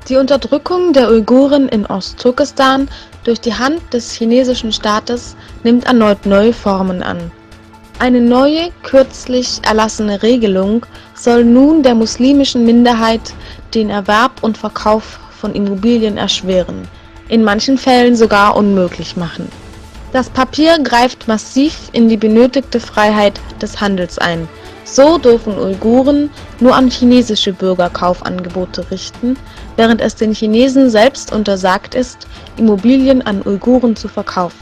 Die Unterdrückung der Uiguren in Ostturkestan durch die Hand des chinesischen Staates nimmt erneut neue Formen an. Eine neue, kürzlich erlassene Regelung soll nun der muslimischen Minderheit den Erwerb und Verkauf von Immobilien erschweren, in manchen Fällen sogar unmöglich machen. Das Papier greift massiv in die benötigte Freiheit des Handels ein. So dürfen Uiguren nur an chinesische Bürger Kaufangebote richten, während es den Chinesen selbst untersagt ist, Immobilien an Uiguren zu verkaufen.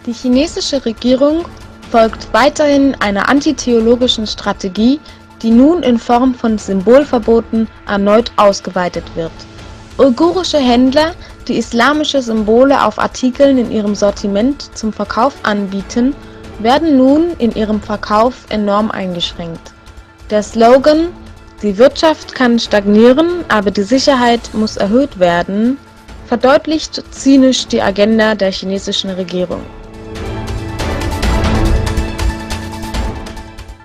Die chinesische Regierung folgt weiterhin einer antitheologischen Strategie, die nun in Form von Symbolverboten erneut ausgeweitet wird. Uigurische Händler, die islamische Symbole auf Artikeln in ihrem Sortiment zum Verkauf anbieten, werden nun in ihrem Verkauf enorm eingeschränkt. Der Slogan „Die Wirtschaft kann stagnieren, aber die Sicherheit muss erhöht werden“ verdeutlicht zynisch die Agenda der chinesischen Regierung.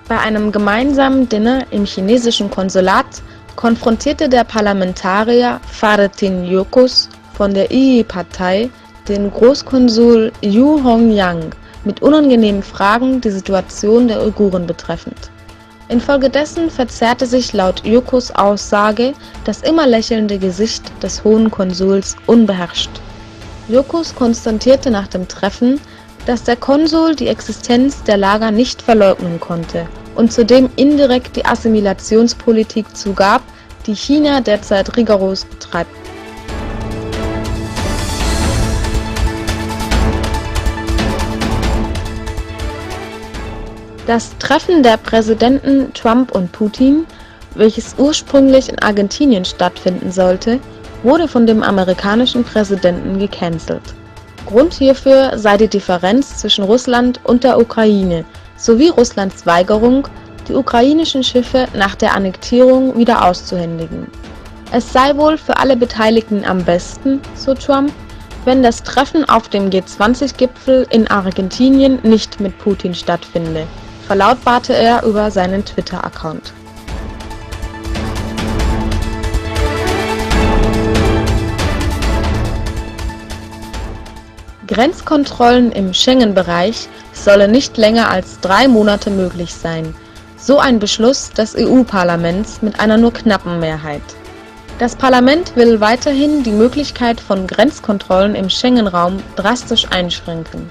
Bei einem gemeinsamen Dinner im chinesischen Konsulat konfrontierte der Parlamentarier Valentin Yocus von der Yi-Partei den Großkonsul Yu Hongyang mit unangenehmen Fragen die Situation der Uiguren betreffend. Infolgedessen verzerrte sich laut Yocus Aussage das immer lächelnde Gesicht des Hohen Konsuls unbeherrscht. Yocus konstatierte nach dem Treffen, dass der Konsul die Existenz der Lager nicht verleugnen konnte und zudem indirekt die Assimilationspolitik zugab, die China derzeit rigoros betreibt. Das Treffen der Präsidenten Trump und Putin, welches ursprünglich in Argentinien stattfinden sollte, wurde von dem amerikanischen Präsidenten gecancelt. Grund hierfür sei die Differenz zwischen Russland und der Ukraine sowie Russlands Weigerung, die ukrainischen Schiffe nach der Annektierung wieder auszuhändigen. Es sei wohl für alle Beteiligten am besten, so Trump, wenn das Treffen auf dem G20-Gipfel in Argentinien nicht mit Putin stattfinde, verlautbarte er über seinen Twitter-Account. Grenzkontrollen im Schengen-Bereich sollen nicht länger als 3 Monate möglich sein. So ein Beschluss des EU-Parlaments mit einer nur knappen Mehrheit. Das Parlament will weiterhin die Möglichkeit von Grenzkontrollen im Schengen-Raum drastisch einschränken.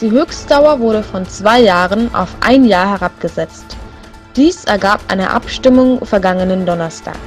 Die Höchstdauer wurde von 2 Jahren auf 1 Jahr herabgesetzt. Dies ergab eine Abstimmung vergangenen Donnerstag.